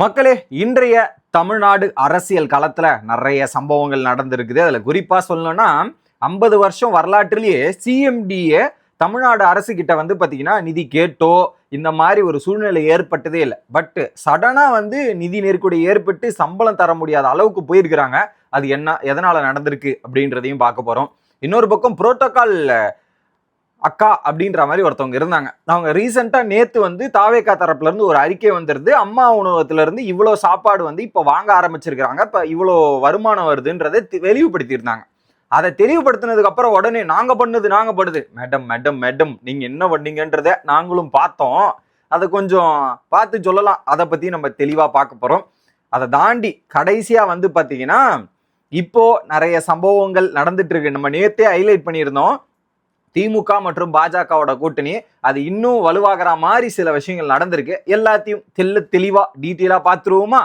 மக்களே, இன்றைய தமிழ்நாடு அரசியல் களத்துல நிறைய சம்பவங்கள் நடந்திருக்குது. அதுல குறிப்பா சொல்லணும்னா 50 வருஷம் வரலாற்றிலேயே சிஎம்டிஏ தமிழ்நாடு அரசு கிட்ட வந்து பாத்தீங்கன்னா நிதி கேட்டோ இந்த மாதிரி ஒரு சூழ்நிலை ஏற்பட்டதே இல்லை. பட் சடனா வந்து நிதி நெருக்கடி ஏற்பட்டு சம்பளம் தர முடியாத அளவுக்கு போயிருக்கிறாங்க. அது என்ன எதனால நடந்திருக்கு அப்படின்றதையும் பார்க்க போறோம். இன்னொரு பக்கம் புரோட்டோகால் அக்கா அப்படின்ற மாதிரி ஒருத்தவங்க இருந்தாங்க. அவங்க ரீசெண்டா நேத்து வந்து தாவேக்கா தரப்புல இருந்து ஒரு அறிக்கை வந்துருது. அம்மா உணவகத்துல இருந்து இவ்வளவு சாப்பாடு வந்து இப்ப வாங்க ஆரம்பிச்சிருக்காங்க, இப்ப இவ்வளோ வருமானம் வருதுன்றதை தெளிவுபடுத்தியிருந்தாங்க. அதை தெளிவுபடுத்தினதுக்கு அப்புறம் உடனே நாங்க பண்ணுது மேடம் மேடம் மேடம் நீங்க என்ன பண்ணீங்கன்றத நாங்களும் பார்த்தோம், அதை கொஞ்சம் பார்த்து சொல்லலாம். அதை பத்தி நம்ம தெளிவா பார்க்க போறோம். அதை தாண்டி கடைசியா வந்து பாத்தீங்கன்னா இப்போ நிறைய சம்பவங்கள் நடந்துட்டு இருக்கு. நம்ம நேத்தே ஹைலைட் பண்ணியிருந்தோம், திமுக மற்றும் பாஜகவோட கூட்டணி அது இன்னும் வலுவாகிற மாதிரி சில விஷயங்கள் நடந்திருக்கு. எல்லாத்தையும் தெளிவா டீட்டெயிலா பார்த்துருவோமா?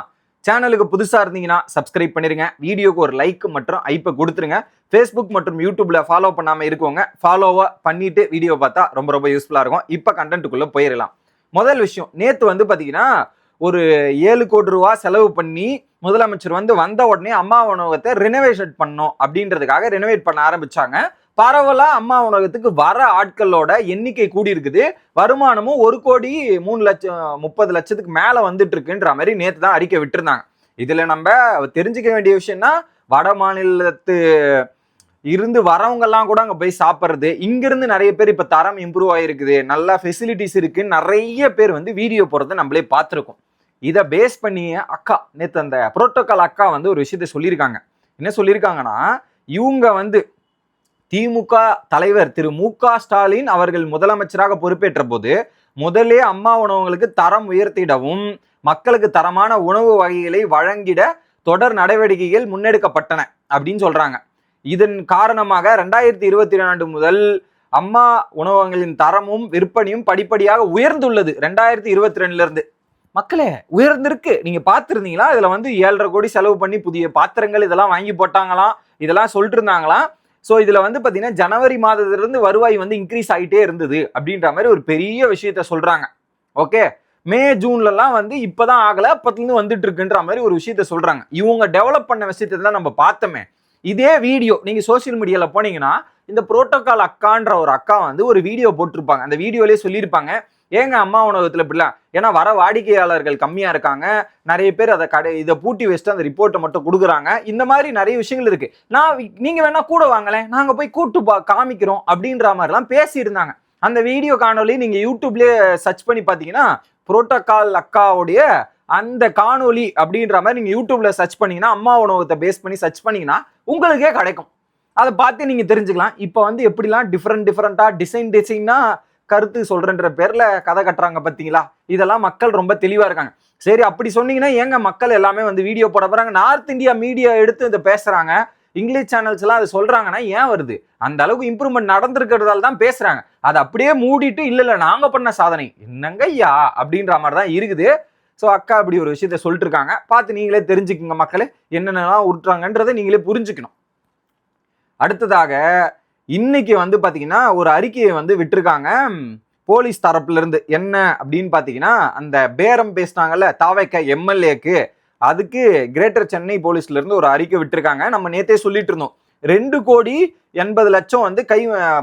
சேனலுக்கு புதுசா இருந்தீங்கன்னா சப்ஸ்கிரைப் பண்ணிருங்க, வீடியோக்கு ஒரு லைக் மற்றும் ஐப்பை கொடுத்துருங்க. ஃபேஸ்புக் மற்றும் யூடியூப்ல ஃபாலோ பண்ணாம இருக்கவங்க ஃபாலோவா பண்ணிட்டு வீடியோ பார்த்தா ரொம்ப ரொம்ப யூஸ்ஃபுல்லா இருக்கும். இப்ப கண்டென்ட்டுக்குள்ள போயிடலாம். முதல் விஷயம், நேத்து வந்து பாத்தீங்கன்னா ஒரு 7 கோடி ரூபாய் செலவு பண்ணி முதலமைச்சர் வந்து வந்த உடனே அம்மா உணவகத்தை ரெனோவேஷன் பண்ணோம் அப்படின்றதுக்காக ரெனோவேட் பண்ண ஆரம்பிச்சாங்க. பரவலா அம்மா உணவகத்துக்கு வர ஆட்களோட எண்ணிக்கை கூடி இருக்குது. வருமானமும் 1,30,00,000 மேல வந்துட்டு இருக்குன்ற மாதிரி நேத்து தான் அறிக்கை விட்டுருந்தாங்க. இதுல நம்ம தெரிஞ்சுக்க வேண்டிய விஷயம்னா, வட மாநிலத்து இருந்து வரவங்க எல்லாம் கூட அங்க போய் சாப்பிட்றது, இங்கிருந்து நிறைய பேர் இப்ப தரம் இம்ப்ரூவ் ஆயிருக்குது, நல்ல ஃபெசிலிட்டிஸ் இருக்கு, நிறைய பேர் வந்து வீடியோ போறதை நம்மளே பார்த்துருக்கோம். இதை பேஸ் பண்ணி அக்கா நேத்து அந்த புரோட்டோகால் அக்கா வந்து ஒரு விஷயத்த சொல்லியிருக்காங்க. என்ன சொல்லியிருக்காங்கன்னா, இவங்க வந்து திமுக தலைவர் திரு மு.க. ஸ்டாலின் அவர்கள் முதலமைச்சராக பொறுப்பேற்ற போது முதலே அம்மா உணவகங்களுக்கு தரம் உயர்த்திடவும் மக்களுக்கு தரமான உணவு வகைகளை வழங்கிட தொடர் நடவடிக்கைகள் முன்னெடுக்கப்பட்டன அப்படின்னு சொல்றாங்க. இதன் காரணமாக 2022 முதல் அம்மா உணவகங்களின் தரமும் விற்பனையும் படிப்படியாக உயர்ந்துள்ளது. 2022 இருந்து மக்களே உயர்ந்திருக்கு. நீங்க பார்த்திருந்தீங்களா? இதுல வந்து 7.5 கோடி செலவு பண்ணி புதிய பாத்திரங்கள் இதெல்லாம் வாங்கி போட்டாங்களாம், இதெல்லாம் சொல்லிட்டு இருந்தாங்களாம். ஸோ இதுல வந்து பாத்தீங்கன்னா ஜனவரி மாதத்திலிருந்து வருவாய் வந்து இன்க்ரீஸ் ஆகிட்டே இருந்தது அப்படின்ற மாதிரி ஒரு பெரிய விஷயத்த சொல்றாங்க. ஓகே, மே ஜூன்லலாம் வந்து இப்பதான் ஆகல, அப்பத்துலேருந்து வந்துட்டு இருக்குன்ற மாதிரி ஒரு விஷயத்த சொல்றாங்க. இவங்க டெவலப் பண்ண விஷயத்தை தான் நம்ம பார்த்தோமே. இதே வீடியோ நீங்க சோசியல் மீடியால போனீங்கன்னா இந்த புரோட்டோகால் அக்கான்ற ஒரு அக்கா வந்து ஒரு வீடியோ போட்டிருப்பாங்க. அந்த வீடியோலயே சொல்லியிருப்பாங்க, ஏங்க அம்மா உணவகத்துல இப்படிலாம், ஏன்னா வர வாடிக்கையாளர்கள் கம்மியா இருக்காங்க, நிறைய பேர் அதை இதை பூட்டி வச்சுட்டு அந்த ரிப்போர்ட்டை மட்டும் கொடுக்குறாங்க, இந்த மாதிரி நிறைய விஷயங்கள் இருக்கு, நீங்க வேணா கூட வாங்கலேன், நாங்க போய் கூட்டு காமிக்கிறோம் அப்படின்ற மாதிரிலாம் பேசியிருந்தாங்க. அந்த வீடியோ காணொலி நீங்க யூடியூப்லயே சர்ச் பண்ணி பாத்தீங்கன்னா புரோட்டோகால் அக்காவுடைய அந்த காணொலி அப்படின்ற மாதிரி நீங்க யூடியூப்ல சர்ச் பண்ணீங்கன்னா, அம்மா உணவகத்தை பேஸ் பண்ணி சர்ச் பண்ணீங்கன்னா உங்களுக்கே கிடைக்கும். அதை பார்த்து நீங்க தெரிஞ்சுக்கலாம். இப்போ வந்து எப்படிலாம் டிஃப்ரெண்டா டிசைனா கருத்து சொல்றன்ற பேர்ல கதை கட்டுறாங்க பார்த்தீங்களா? இதெல்லாம் மக்கள் ரொம்ப தெளிவா இருக்காங்க. சரி, அப்படி சொன்னீங்கன்னா ஏங்க மக்கள் எல்லாமே வந்து வீடியோ போட போறாங்க, நார்த் இந்தியா மீடியா எடுத்து இதை பேசுறாங்க, இங்கிலீஷ் சேனல்ஸ் எல்லாம் அதை சொல்றாங்கன்னா ஏன் வருது? அந்த அளவுக்கு இம்ப்ரூவ்மெண்ட் நடந்திருக்கிறதால தான் பேசுறாங்க. அதை அப்படியே மூடிட்டு இல்ல நாங்க பண்ண சாதனை என்னங்க ஐயா அப்படின்ற மாதிரி தான் இருக்குது. ஸோ அக்கா அப்படி ஒரு விஷயத்த சொல்லிட்டு இருக்காங்க. பார்த்து நீங்களே தெரிஞ்சுக்குங்க மக்களே, என்னென்னலாம் உருட்டுறாங்கன்றதை நீங்களே புரிஞ்சுக்கணும். அடுத்ததாக இன்னைக்கு வந்து பாத்தீங்கன்னா ஒரு அறிக்கையை வந்து விட்டுருக்காங்க போலீஸ் தரப்புல இருந்து. என்ன அப்படின்னு பாத்தீங்கன்னா, அந்த பேரம் பேசினாங்கல்ல தாவேக்கா எம்எல்ஏக்கு, அதுக்கு கிரேட்டர் சென்னை போலீஸ்ல இருந்து ஒரு அறிக்கை விட்டுருக்காங்க. நம்ம நேத்தே சொல்லிட்டு இருந்தோம், 2,80,00,000 வந்து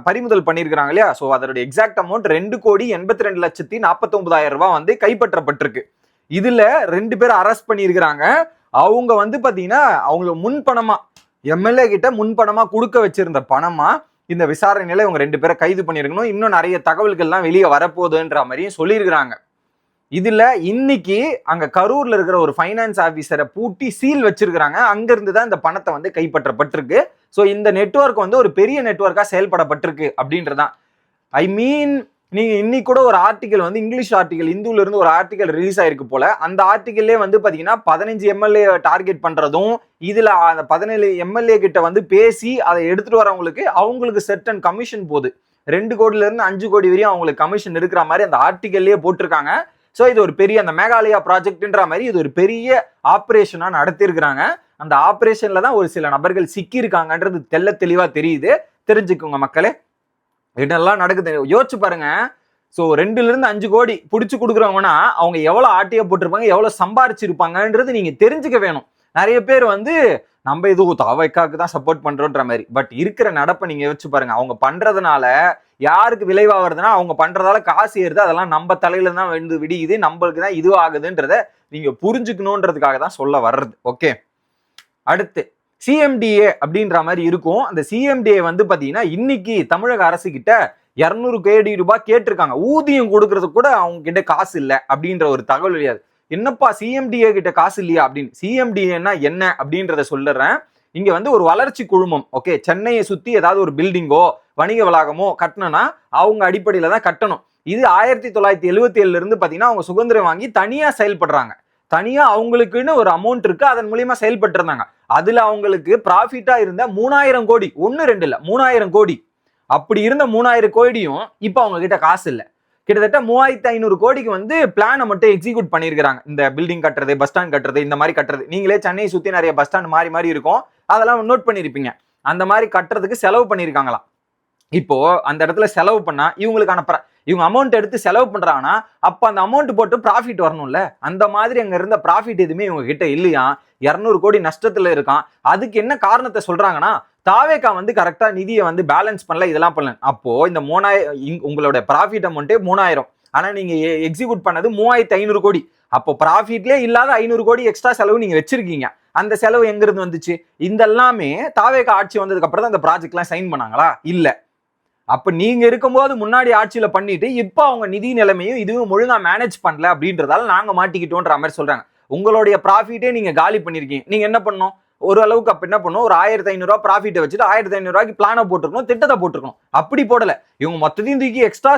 பறிமுதல் பண்ணியிருக்கிறாங்க இல்லையா? ஸோ அதோட எக்ஸாக்ட் அமௌண்ட் 2,82,49,000 ரூபாய் வந்து கைப்பற்றப்பட்டிருக்கு. இதுல 2 பேர் அரெஸ்ட் பண்ணியிருக்கிறாங்க. அவங்க வந்து பாத்தீங்கன்னா அவங்க முன்பணமா எம்எல்ஏ கிட்ட முன்பணமா கொடுக்க வச்சிருந்த பணமா இந்த விசாரணையில இவங்க 2 பேரை கைது பண்ணிருக்கணும். இன்னும் நிறைய தகவல்கள்லாம் வெளியே வரப்போகுதுன்ற மாதிரியும் சொல்லியிருக்கிறாங்க. இதுல இன்னைக்கு அங்க கரூர்ல இருக்கிற ஒரு ஃபைனான்ஸ் ஆபீசரை பூட்டி சீல் வச்சிருக்கிறாங்க. அங்க இருந்து தான் இந்த பணத்தை வந்து கைப்பற்றப்பட்டிருக்கு. ஸோ இந்த நெட்வொர்க் வந்து ஒரு பெரிய நெட்வொர்க்கா செயல்படப்பட்டிருக்கு அப்படின்றதான். ஐ மீன், நீங்க இன்னைக்கு கூட ஒரு ஆர்டிகல் வந்து இங்கிலீஷ் ஆர்டிகல், இந்துல இருந்து ஒரு ஆர்டிகல் ரிலீஸ் ஆயிருக்கு போல. அந்த ஆர்டிகல்லே வந்து பாத்தீங்கன்னா 15 எம்எல்ஏ டார்கெட் பண்றதும், இதுல அந்த 17 எம்எல்ஏ கிட்ட வந்து பேசி அதை எடுத்துட்டு வரவங்களுக்கு அவங்களுக்கு செர்டன் கமிஷன் போகுது. 2 கோடியில இருந்து 5 கோடி வரையும் அவங்களுக்கு கமிஷன் இருக்கிற மாதிரி அந்த ஆர்டிகல்லே போட்டிருக்காங்க. ஸோ இது ஒரு பெரிய அந்த மேகாலயா ப்ராஜெக்ட்ன்ற மாதிரி இது ஒரு பெரிய ஆப்ரேஷனா நடத்திருக்கிறாங்க. அந்த ஆப்ரேஷன்ல தான் ஒரு சில நபர்கள் சிக்கி இருக்காங்கன்றது தெளிவா தெரியுது. தெரிஞ்சுக்கோங்க மக்களே, இதெல்லாம் நடக்குது. யோசிச்சு பாருங்க, ஸோ 2-5 கோடி பிடிச்சி கொடுக்குறவங்கன்னா அவங்க எவ்வளவு ஆட்டிய போட்டிருப்பாங்க, எவ்வளவு சம்பாரிச்சிருப்பாங்கன்றது நீங்க தெரிஞ்சுக்க வேணும். நிறைய பேர் வந்து நம்ம இது தாவைக்காக்கு தான் சப்போர்ட் பண்றோன்ற மாதிரி. பட் இருக்கிற நடப்பை நீங்க யோசிச்சு பாருங்க. அவங்க பண்றதுனால யாருக்கு விளைவாகிறதுனா அவங்க பண்றதால காசு ஏறுது, அதெல்லாம் நம்ம தலையில தான் வந்து விடியுது, நம்மளுக்கு தான் இது ஆகுதுன்றத நீங்க புரிஞ்சுக்கணுன்றதுக்காக தான் சொல்ல வர்றது. ஓகே, அடுத்து சிஎம்டிஏ அப்படின்ற மாதிரி இருக்கும். அந்த சிஎம்டிஏ வந்து பாத்தீங்கன்னா இன்னைக்கு தமிழக அரசு கிட்ட 200 கோடி ரூபாய் கேட்டிருக்காங்க. ஊதியம் கொடுக்கறது கூட அவங்க கிட்ட காசு இல்லை அப்படின்ற ஒரு தகவல் கிடையாது. என்னப்பா சிஎம்டிஏ கிட்ட காசு இல்லையா அப்படின்னு. சிஎம்டிஏன்னா என்ன அப்படின்றத சொல்லுறேன். இங்க வந்து ஒரு வளர்ச்சி குழுமம். ஓகே, சென்னையை சுத்தி ஏதாவது ஒரு பில்டிங்கோ வணிக வளாகமோ கட்டணும்னா அவங்க அடிப்படையில தான் கட்டணும். இது 1977 இருந்து பாத்தீங்கன்னா அவங்க சுதந்திரம் வாங்கி தனியா செயல்படுறாங்க. தனியா அவங்களுக்குன்னு ஒரு அமௌண்ட் இருக்கு, அதன் மூலியமா செயல்பட்டு இருந்தாங்க. அதுல அவங்களுக்கு ப்ராஃபிட்டா இருந்த 3000 கோடி, 1-2 இல்ல 3000 கோடி. அப்படி இருந்த 3000 கோடியும் இப்ப அவங்க கிட்ட காசு இல்லை. கிட்டத்தட்ட 3500 கோடிக்கு வந்து பிளானை மட்டும் எக்ஸிக்யூட் பண்ணிருக்காங்க. இந்த பில்டிங் கட்டுறது, பஸ் ஸ்டாண்ட் கட்டுறது, இந்த மாதிரி கட்டுறது. நீங்களே சென்னையை சுத்தி நிறைய பஸ் ஸ்டாண்ட் மாறி மாறி இருக்கும், அதெல்லாம் நோட் பண்ணிருப்பீங்க. அந்த மாதிரி கட்டுறதுக்கு செலவு பண்ணிருக்காங்களாம். இப்போ அந்த இடத்துல செலவு பண்ணா இவங்களுக்கான இவங்க அமௌண்ட் எடுத்து செலவு பண்றாங்கன்னா அப்ப அந்த அமௌண்ட் போட்டு ப்ராஃபிட் வரணும்ல. அந்த மாதிரி அங்க இருந்த ப்ராஃபிட் எதுவுமே இவங்க கிட்ட இல்லையா. 200 கோடி நஷ்டத்துல இருக்கான். அதுக்கு என்ன காரணத்தை சொல்றாங்கன்னா, தாவேகா வந்து கரெக்டா நிதியை வந்து பேலன்ஸ் பண்ணல, இதெல்லாம் பண்ணல. அப்போ இந்த 3000 உங்களோட ப்ராஃபிட் அமௌண்ட்டே 3000, ஆனா நீங்க எக்ஸிக்யூட் பண்ணது 3500 கோடி. அப்போ ப்ராஃபிட்லேயே இல்லாத 500 கோடி எக்ஸ்ட்ரா செலவு நீங்க வச்சிருக்கீங்க. அந்த செலவு எங்க இருந்து வந்துச்சு? இந்த எல்லாமே தாவேகா ஆட்சி வந்ததுக்கு அப்புறம் தான் இந்த ப்ராஜெக்ட் எல்லாம் சைன் பண்ணாங்களா? இல்ல. அப்ப நீங்க இருக்கும்போது முன்னாடி ஆட்சியில பண்ணிட்டு இப்ப அவங்க நிதி நிலைமையும் இதுவும் ஒழுங்கா மேனேஜ் பண்ணல அப்படின்றதால நாங்க மாட்டிக்கிட்டோன்ற மாதிரி சொல்றாங்க. உங்களுடைய ப்ராஃபிட்டே நீங்க காலி பண்ணிருக்கீங்க. நீங்க என்ன பண்ணணும்? ஓரளவுக்கு அப்ப என்ன பண்ணும், ஒரு 1500 ரூபாய் ப்ராஃபிட் வச்சுட்டு 1500 ரூபாய்க்கு பிளானை போட்டுருக்கணும், திட்டத்தை போட்டுருக்கணும். அப்படி போடல. இவங்க மொத்தத்தையும் தூக்கி எக்ஸ்ட்ரா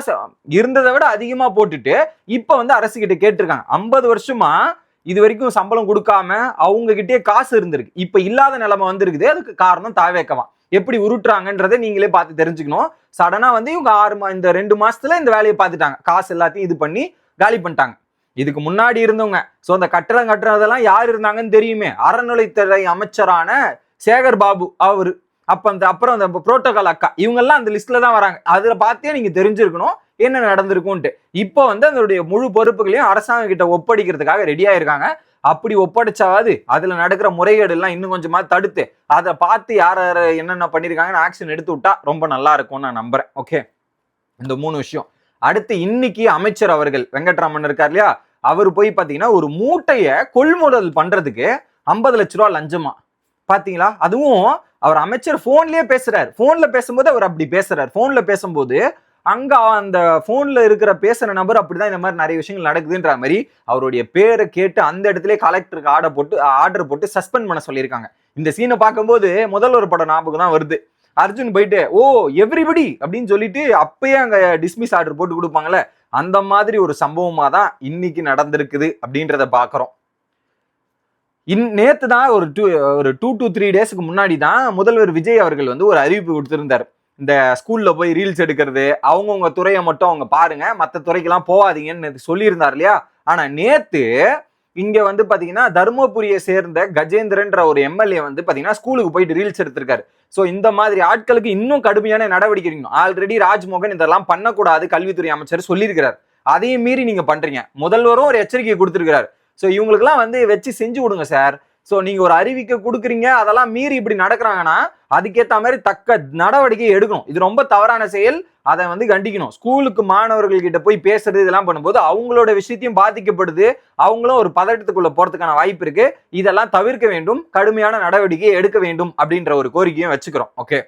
இருந்ததை விட அதிகமா போட்டுட்டு இப்ப வந்து அரசு கிட்ட கேட்டிருக்காங்க. 50 வருஷமா இது வரைக்கும் சம்பளம் கொடுக்காம அவங்க கிட்டே காசு இருந்திருக்கு. இப்ப இல்லாத நிலைமை வந்திருக்குது. அதுக்கு காரணம் தாவேக்கவா. எப்படி உருட்டுறாங்கன்றதை நீங்களே பார்த்து தெரிஞ்சுக்கணும். சடனா வந்து இவங்க இந்த 2 மாசத்துல இந்த வேலையை பார்த்துட்டாங்க. காசு எல்லாத்தையும் இது பண்ணி காலி பண்ணிட்டாங்க. இதுக்கு முன்னாடி இருந்தவங்க அந்த கட்டடம் கட்டுறதெல்லாம் யார் இருந்தாங்கன்னு தெரியுமே, அறநிலைத்துறை அமைச்சரான சேகர் பாபு அவரு. அப்புறம் அந்த புரோட்டோகால் அக்கா, இவங்க எல்லாம் அந்த லிஸ்ட்ல தான் வராங்க. அதுல பார்த்தே நீங்க தெரிஞ்சிருக்கணும் என்ன நடந்திருக்கும்ட்டு. இப்போ வந்து அதனுடைய முழு பொறுப்புகளையும் அரசாங்கம் கிட்ட ஒப்படைக்கிறதுக்காக ரெடியா இருக்காங்க. அப்படி ஒப்படைச்சாவது அதுல நடக்கிற முறைகேடு எல்லாம் இன்னும் கொஞ்சமா தடுத்து அதை பார்த்து யார் யார் என்னென்ன பண்ணிருக்காங்கன்னு ஆக்ஷன் எடுத்து விட்டா ரொம்ப நல்லா இருக்கும்னு நான் நம்புறேன். ஓகே, இந்த 3 விஷயம். அடுத்து இன்னைக்கு அமைச்சர் அவர்கள் வெங்கட்ராமன் இருக்கார் இல்லையா, அவர் போய் பாத்தீங்கன்னா ஒரு மூட்டைய கொள்முதல் பண்றதுக்கு 50 லட்ச ரூபா லஞ்சமா. பாத்தீங்களா? அதுவும் அவர் அமைச்சர் போன்லயே பேசுறாரு. போன்ல பேசும்போது அவர் அப்படி பேசுறாரு. போன்ல பேசும்போது அங்க அந்த போன்ல இருக்கிற பேசுற நபர் அப்படிதான் இந்த மாதிரி நிறைய விஷயங்கள் நடக்குதுன்ற மாதிரி அவருடைய பேரை கேட்டு அந்த இடத்துல கலெக்டருக்கு ஆர்டர் போட்டு சஸ்பெண்ட் பண்ண சொல்லியிருக்காங்க. இந்த சீனை பார்க்கும்போது முதல்வர் படம் ஞாபகம் தான் வருது. அர்ஜுன் போயிட்டு ஓ எவ்ரிபடி அப்படின்னு சொல்லிட்டு அப்பயே அங்க டிஸ்மிஸ் ஆர்டர் போட்டு கொடுப்பாங்கல்ல, அந்த மாதிரி ஒரு சம்பவமா தான் இன்னைக்கு நடந்திருக்குது அப்படின்றத பாக்குறோம். நேத்து தான் ஒரு 2 to 3 டேஸ்க்கு முன்னாடி தான் முதல்வர் விஜய் அவர்கள் வந்து ஒரு அறிவிப்பு கொடுத்திருந்தார். இந்த ஸ்கூல்ல போய் ரீல்ஸ் எடுக்கிறது, அவங்கவுங்க துறையை மட்டும் அவங்க பாருங்க, மற்ற துறைக்கெல்லாம் போகாதீங்கன்னு சொல்லியிருந்தார் இல்லையா. ஆனா நேத்து இங்க வந்து பாத்தீங்கன்னா தர்மபுரியை சேர்ந்த கஜேந்திரன்ற ஒரு எம்எல்ஏ வந்து பாத்தீங்கன்னா ஸ்கூலுக்கு போயிட்டு ரீல்ஸ் எடுத்திருக்காரு. சோ இந்த மாதிரி ஆட்களுக்கு இன்னும் கடுமையான நடவடிக்கை எடுக்கணும். ஆல்ரெடி ராஜ்மோகன் இதெல்லாம் பண்ணக்கூடாது கல்வித்துறை அமைச்சர் சொல்லியிருக்கிறார். அதையும் மீறி நீங்க பண்றீங்க. முதல்வரும் ஒரு எச்சரிக்கை கொடுத்திருக்கிறார். சோ இவங்களுக்கு எல்லாம் வந்து வச்சு செஞ்சு விடுங்க சார். சோ நீங்க ஒரு அறிவிக்கை கொடுக்குறீங்க, அதெல்லாம் மீறி இப்படி நடக்கிறாங்கன்னா அதுக்கேற்ற மாதிரி தக்க நடவடிக்கை எடுக்கணும். இது ரொம்ப தவறான செயல், அதை வந்து கண்டிக்கணும். ஸ்கூலுக்கு மாணவர்கள் கிட்ட போய் பேசுறது இதெல்லாம் பண்ணும்போது அவங்களோட விஷயத்தையும் பாதிக்கப்படுது, அவங்களும் ஒரு பதட்டத்துக்குள்ள போறதுக்கான வாய்ப்பு இருக்கு. இதெல்லாம் தவிர்க்க வேண்டும், கடுமையான நடவடிக்கை எடுக்க வேண்டும் அப்படின்ற ஒரு கோரிக்கையும் வச்சுக்கிறோம். ஓகே,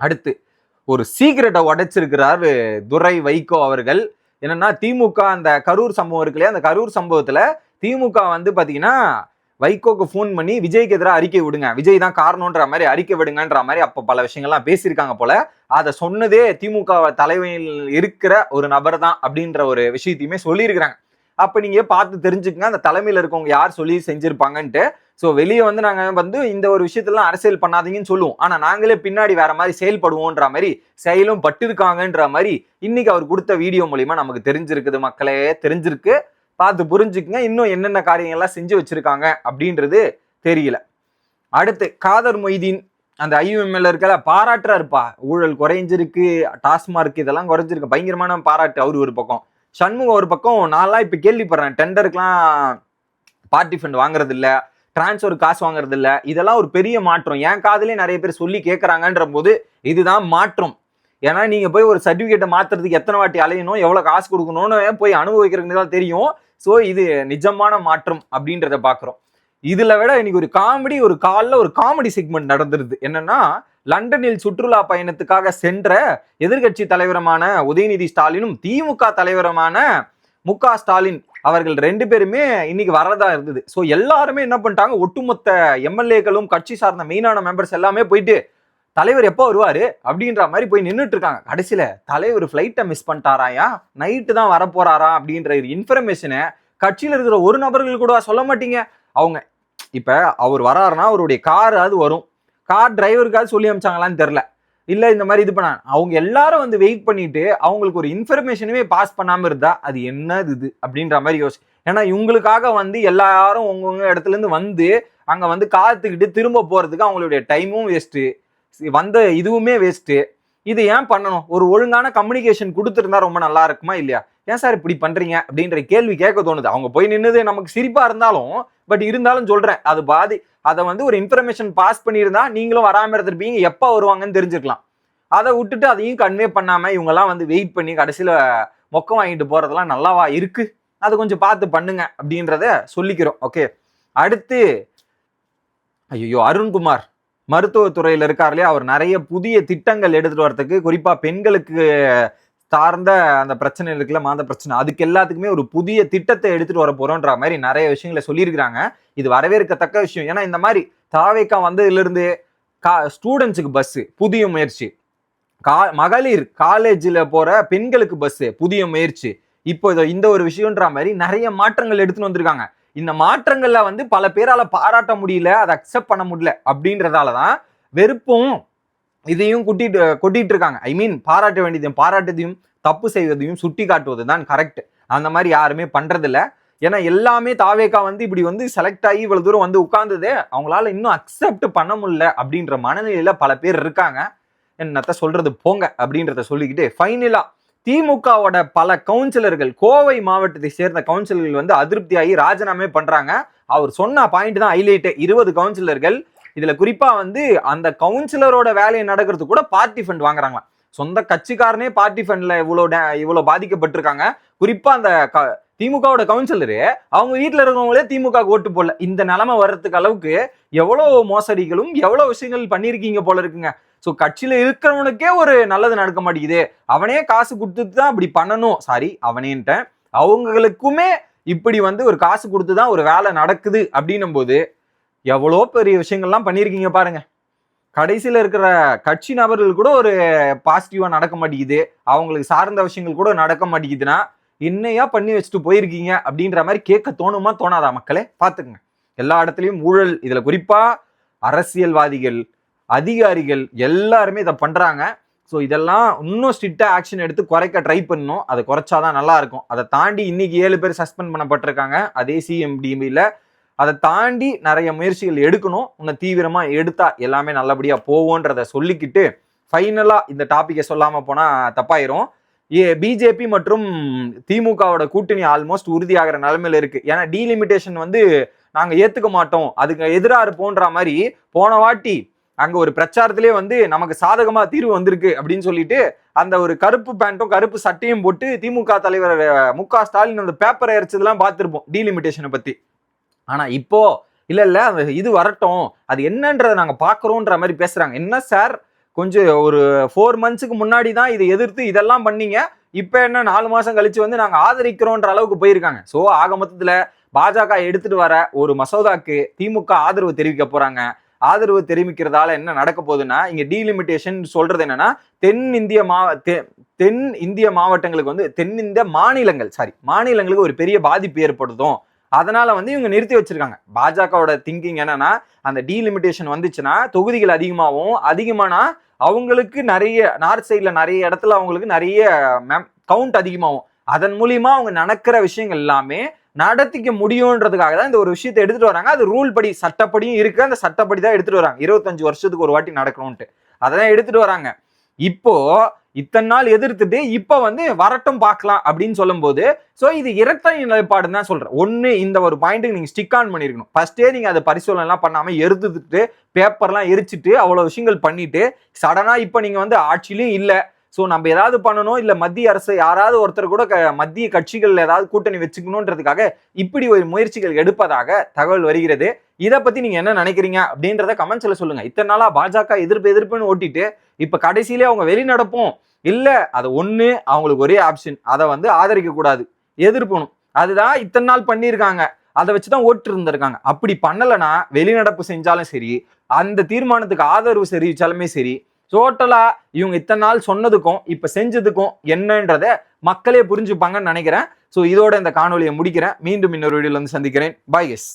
அடுத்து ஒரு சீக்கிரட்டை உடைச்சிருக்கிறார் துரை வைகோ அவர்கள். என்னன்னா திமுக அந்த கரூர் சம்பவம் இருக்கு இல்லையா, அந்த கரூர் சம்பவத்துல திமுக வந்து பாத்தீங்கன்னா வைகோக்கு போன் பண்ணி விஜய்க்கு எதிராக அறிக்கை விடுங்க, விஜய் தான் காரணம்ன்ற மாதிரி அறிக்கை விடுங்கன்ற மாதிரி அப்ப பல விஷயங்கள்லாம் பேசியிருக்காங்க போல. அதை சொன்னதே திமுக தலைமையில் இருக்கிற ஒரு நபர் தான் அப்படின்ற ஒரு விஷயத்தையுமே சொல்லியிருக்கிறாங்க. அப்ப நீங்க பார்த்து தெரிஞ்சுக்கங்க அந்த தலைமையில இருக்கவங்க யார் சொல்லி செஞ்சிருப்பாங்கன்ட்டு. ஸோ வெளியே வந்து நாங்க வந்து இந்த ஒரு விஷயத்தெல்லாம் அரசியல் பண்ணாதீங்கன்னு சொல்லுவோம், ஆனா நாங்களே பின்னாடி வேற மாதிரி செயல்படுவோன்ற மாதிரி செயலும் பட்டிருக்காங்கன்ற மாதிரி இன்னைக்கு அவர் கொடுத்த வீடியோ மூலியமா நமக்கு தெரிஞ்சிருக்குது. மக்களே தெரிஞ்சிருக்கு, பார்த்து புரிஞ்சுக்குங்க. இன்னும் என்னென்ன காரியங்கள்லாம் செஞ்சு வச்சிருக்காங்க அப்படின்றது தெரியல. அடுத்து காதர் மொய்தீன் அந்த IUML இருக்கல பாராட்டுறாருப்பா, ஊழல் குறைஞ்சிருக்கு, டாஸ்மார்க் இதெல்லாம் குறைஞ்சிருக்கு, பயங்கரமான பாராட்டு அவரு ஒரு பக்கம். சண்முகம் ஒரு பக்கம், நான்லாம் இப்ப கேள்விப்படுறேன் டெண்டருக்குலாம் பார்ட்டி ஃபண்ட் வாங்குறது இல்ல, டிரான்ஸ்ஃபர் காசு வாங்குறது இல்ல, இதெல்லாம் ஒரு பெரிய மாற்றம். என் காதலே நிறைய பேர் சொல்லி கேட்கறாங்கன்ற போது இதுதான் மாற்றம். ஏன்னா நீங்க போய் ஒரு சர்டிபிகேட்டை மாத்துறதுக்கு எத்தனை வாட்டி அலையணும், எவ்வளவு காசு கொடுக்கணும்னு போய் அனுபவிக்கிறதுக்கு தான் தெரியும். ஸோ இது நிஜமான மாற்றம் அப்படின்றத பாக்குறோம். இதுல விட இன்னைக்கு ஒரு காமெடி, ஒரு காலில் ஒரு காமெடி செக்மெண்ட் நடந்துருது. என்னன்னா, லண்டனில் சுற்றுலா பயணத்துக்காக சென்ற எதிர்கட்சி தலைவருமான உதயநிதி ஸ்டாலினும் திமுக தலைவருமான மு.க. ஸ்டாலின் அவர்கள் 2 பேருமே இன்னைக்கு வரதா இருந்தது. ஸோ எல்லாருமே என்ன பண்ணிட்டாங்க, ஒட்டுமொத்த எம்எல்ஏக்களும் கட்சி சார்ந்த மெயினான மெம்பர்ஸ் எல்லாமே போயிட்டு தலைவர் எப்போ வருவாரு அப்படின்ற மாதிரி போய் நின்றுட்டு இருக்காங்க. கடைசியில தலைவர் ஃபிளைட்டை மிஸ் பண்ணிட்டாராயா, நைட்டு தான் வரப்போறாரா அப்படின்ற இன்ஃபர்மேஷனை கட்சியில இருக்கிற ஒரு நபர்கள் கூட சொல்ல மாட்டீங்க. அவங்க இப்ப அவர் வராருன்னா அவருடைய கார் அது வரும், கார் டிரைவருக்காவது சொல்லி அமிச்சாங்களான்னு தெரியல, இல்ல இந்த மாதிரி இது பண்ண அவங்க எல்லாரும் வந்து வெயிட் பண்ணிட்டு அவங்களுக்கு ஒரு இன்ஃபர்மேஷனுமே பாஸ் பண்ணாம இருந்தா அது என்னது இது அப்படின்ற மாதிரி யோசி. ஏன்னா இவங்களுக்காக வந்து எல்லாரும் உங்க இடத்துல இருந்து வந்து அங்க வந்து காத்துக்கிட்டு திரும்ப போறதுக்கு அவங்களுடைய டைமும் வேஸ்ட்டு, வந்த இதுவுமே வேஸ்ட்டு. இது ஏன் பண்ணணும்? ஒரு ஒழுங்கான கம்யூனிகேஷன் கொடுத்துருந்தா ரொம்ப நல்லா இருக்குமா இல்லையா? ஏன் சார் இப்படி பண்றீங்க அப்படின்ற கேள்வி கேட்க தோணுது. அவங்க போய் நின்னது நமக்கு சிரிப்பா இருந்தாலும், பட் இருந்தாலும் சொல்றேன், அது அதை வந்து ஒரு இன்ஃபர்மேஷன் பாஸ் பண்ணியிருந்தா நீங்களும் வராம இருந்திருப்பீங்க, எப்ப வருவாங்கன்னு தெரிஞ்சுக்கலாம். அதை விட்டுட்டு அதையும் கன்வே பண்ணாம இவங்க எல்லாம் வந்து வெயிட் பண்ணி கடைசியில மொக்கம் வாங்கிட்டு போறதெல்லாம் நல்லாவா இருக்கு? அதை கொஞ்சம் பார்த்து பண்ணுங்க அப்படின்றத சொல்லிக்கிறோம். ஓகே, அடுத்து ஐயோ அருண்குமார் மருத்துவத்துறையில இருக்கார் இல்லையா, அவர் நிறைய புதிய திட்டங்கள் எடுத்துட்டு வரதுக்கு, குறிப்பா பெண்களுக்கு சார்ந்த அந்த பிரச்சனை இருக்குல்ல, மாத பிரச்சனை, அதுக்கு எல்லாத்துக்குமே ஒரு புதிய திட்டத்தை எடுத்துட்டு வர போறோன்ற மாதிரி நிறைய விஷயங்களை சொல்லியிருக்கிறாங்க. இது வரவேற்கத்தக்க விஷயம். ஏன்னா இந்த மாதிரி தாவேக்கா வந்ததுல இருந்து ஸ்டூடெண்ட்ஸுக்கு பஸ் புதிய முயற்சி, மகளிர் காலேஜ்ல போற பெண்களுக்கு பஸ் புதிய முயற்சி, இப்போ இந்த ஒரு விஷயம்ன்ற மாதிரி நிறைய மாற்றங்கள் எடுத்துட்டு வந்திருக்காங்க. இந்த மாற்றங்கள்ல வந்து பல பேரால பாராட்ட முடியல, அதை அக்செப்ட் பண்ண முடியல அப்படின்றதாலதான் வெறுப்பும் இதையும் கொட்டிட்டு இருக்காங்க. ஐ மீன் பாராட்ட வேண்டியதையும் பாராட்டத்தையும் தப்பு செய்வதையும் சுட்டி காட்டுவது தான் கரெக்ட். அந்த மாதிரி யாருமே பண்றது இல்ல. ஏன்னா எல்லாமே தாவேக்கா வந்து இப்படி வந்து செலக்ட் ஆகி இவ்வளவு தூரம் வந்து உட்கார்ந்ததே அவங்களால இன்னும் அக்செப்ட் பண்ண முடியல அப்படின்ற மனநிலையில பல பேர் இருக்காங்க. என்னத்த சொல்றது போங்க அப்படின்றத சொல்லிக்கிட்டு ஃபைனலா திமுகவோட பல கவுன்சிலர்கள், கோவை மாவட்டத்தை சேர்ந்த கவுன்சிலர்கள் வந்து அதிருப்தியாகி ராஜினாமே பண்றாங்க. அவர் சொன்ன பாயிண்ட் தான் ஹைலைட். 20 கவுன்சிலர்கள், இதுல குறிப்பா வந்து அந்த கவுன்சிலரோட வேலையை நடக்கிறது கூட பார்ட்டி ஃபண்ட் வாங்குறாங்களா. சொந்த கட்சிக்காரனே பார்ட்டி ஃபண்ட்ல இவ்வளவு பாதிக்கப்பட்டிருக்காங்க. குறிப்பா அந்த திமுகவோட கவுன்சிலரு அவங்க வீட்டுல இருக்கிறவங்களே திமுக ஓட்டு போடல. இந்த நிலைமை வர்றதுக்கு அளவுக்கு எவ்வளவு மோசடிகளும் எவ்வளவு விஷயங்கள் பண்ணிருக்கீங்க போல இருக்குங்க. ஸோ கட்சியில இருக்கிறவனுக்கே ஒரு நல்லது நடக்க மாட்டேங்குது, அவனே காசு கொடுத்துட்டு தான் இப்படி பண்ணணும், சாரி அவனேன்ட்டேன், அவங்களுக்குமே இப்படி வந்து ஒரு காசு கொடுத்துதான் ஒரு வேலை நடக்குது அப்படின்னும் போது எவ்வளோ பெரிய விஷயங்கள்லாம் பண்ணியிருக்கீங்க பாருங்க. கடைசியில இருக்கிற கட்சி நபர்கள் கூட ஒரு பாசிட்டிவா நடக்க மாட்டேங்குது, அவங்களுக்கு சார்ந்த விஷயங்கள் கூட நடக்க மாட்டேங்குதுன்னா என்னையா பண்ணி வச்சுட்டு போயிருக்கீங்க அப்படின்ற மாதிரி கேட்க தோணுமா தோணாதா? மக்களே பார்த்துக்குங்க. எல்லா இடத்துலையும் ஊழல், இதுல குறிப்பா அரசியல்வாதிகள், அதிகாரிகள் எல்லாருமே இதை பண்றாங்க. ஸோ இதெல்லாம் இன்னும் ஸ்ட்ரிக்டா ஆக்ஷன் எடுத்து குறைக்க ட்ரை பண்ணணும். அதை குறைச்சாதான் நல்லா இருக்கும். அதை தாண்டி இன்னைக்கு 7 பேர் சஸ்பெண்ட் பண்ணப்பட்டிருக்காங்க அதே சிஎம்டிபியில. அதை தாண்டி நிறைய முயற்சிகள் எடுக்கணும். இன்னும் தீவிரமா எடுத்தா எல்லாமே நல்லபடியா போவோன்றத சொல்லிக்கிட்டு ஃபைனலா இந்த டாபிக்கை சொல்லாம போனா தப்பாயிரும். பிஜேபி மற்றும் திமுகவோட கூட்டணி ஆல்மோஸ்ட் உறுதியாகிற நிலைமையில இருக்கு. ஏன்னா டீலிமிட்டேஷன் வந்து நாங்க ஏத்துக்க மாட்டோம், அதுக்கு எதிராக இருப்போன்ற மாதிரி போன வாட்டி அங்க ஒரு பிரச்சாரத்திலே வந்து நமக்கு சாதகமா தீர்வு வந்திருக்கு அப்படின்னு சொல்லிட்டு அந்த ஒரு கருப்பு பேண்ட்டும் கருப்பு சட்டையும் போட்டு திமுக தலைவர் மு.க. ஸ்டாலின் அந்த பேப்பரை எரிச்சதெல்லாம் பார்த்திருப்போம் டீலிமிட்டேஷனை பத்தி. ஆனா இப்போ இல்ல அந்த இது வரட்டும், அது என்னன்றதை நாங்க பாக்குறோம்ன்ற மாதிரி பேசுறாங்க. என்ன சார், கொஞ்சம் ஒரு 4 மந்த்ஸுக்கு முன்னாடி தான் இதை எதிர்த்து இதெல்லாம் பண்ணீங்க, இப்ப என்ன 4 மாசம் கழிச்சு வந்து நாங்க ஆதரிக்கிறோன்ற அளவுக்கு போயிருக்காங்க. சோ ஆக மொத்தத்துல பாஜக எடுத்துட்டு வர ஒரு மசோதாக்கு திமுக ஆதரவு தெரிவிக்க போறாங்க. ஆதரவு தெரிவிக்கிறதால என்ன நடக்க போகுதுன்னா, இங்க டீலிமிட்டேஷன் சொல்றது என்னன்னா, தென் இந்திய மாவட்டங்களுக்கு வந்து தென்னிந்திய மாநிலங்களுக்கு ஒரு பெரிய பாதிப்பு ஏற்படுத்தும். அதனால வந்து இவங்க நிறுத்தி வச்சிருக்காங்க. பாஜகவோட திங்கிங் என்னன்னா, அந்த டீலிமிட்டேஷன் வந்துச்சுன்னா தொகுதிகள் அதிகமானா அவங்களுக்கு நிறைய நார்த் சைட்ல நிறைய இடத்துல அவங்களுக்கு நிறைய கவுண்ட் அதிகமாகும். அதன் மூலியமா அவங்க நடக்கிற விஷயங்கள் எல்லாமே நடத்திக்க முடியும்ன்றதுக்காக தான் இந்த ஒரு விஷயத்தை எடுத்துட்டு வராங்க. அது ரூல் படி சட்டப்படியும் இருக்கு, அந்த சட்டப்படி தான் எடுத்துட்டு வராங்க. 25 வருஷத்துக்கு ஒரு வாட்டி நடக்கணும்ட்டு அதான் எடுத்துட்டு வராங்க. இப்போ இத்தனை நாள் எதிர்த்துட்டு இப்ப வரட்டும் பார்க்கலாம் அப்படின்னு சொல்லும் போது சோ இது இரட்டை நிலைப்பாடுன்னு தான் சொல்றேன். ஒண்ணு இந்த ஒரு பாயிண்ட்டுக்கு நீங்க ஸ்டிக் ஆன் பண்ணிருக்கணும். ஃபர்ஸ்டே நீங்க அதை பரிசோதனை எல்லாம் பண்ணாம எரிஞ்சுட்டு பேப்பர்லாம் எரிச்சிட்டு அவ்வளவு விஷயங்கள் பண்ணிட்டு சடனா இப்ப நீங்க ஆட்சியிலும் இல்ல, சோ நம்ம ஏதாவது பண்ணணும், இல்ல மத்திய அரசு யாராவது ஒருத்தர் கூட மத்திய கட்சிகள் ஏதாவது கூட்டணி வச்சுக்கணும்ன்றதுக்காக இப்படி ஒரு முயற்சிகள் எடுப்பதாக தகவல் வருகிறது. இதை பத்தி நீங்க என்ன நினைக்கிறீங்க அப்படின்றத கமெண்ட்ஸ்ல சொல்லுங்க. இத்தனை நாளா பாஜக எதிர்ப்புன்னு ஓட்டிட்டு இப்ப கடைசியிலே அவங்க வெளிநடப்போம் இல்ல, அது ஒண்ணு அவங்களுக்கு ஒரே ஆப்ஷன், அதை ஆதரிக்க கூடாது, எதிர்ப்பணும். அதுதான் இத்தனை நாள் பண்ணியிருக்காங்க, அதை வச்சுதான் ஓட்டு இருந்திருக்காங்க. அப்படி பண்ணலன்னா வெளிநடப்பு செஞ்சாலும் சரி, அந்த தீர்மானத்துக்கு ஆதரவு தெரிவிச்சாலுமே சரி, டோட்டலா இவங்க இத்தனை நாள் சொன்னதுக்கும் இப்ப செஞ்சதுக்கும் என்னன்றத மக்களே புரிஞ்சுப்பாங்கன்னு நினைக்கிறேன். சோ இதோட இந்த காணொலியை முடிக்கிறேன். மீண்டும் இன்னொரு வீடியோல சந்திக்கிறேன். Bye S.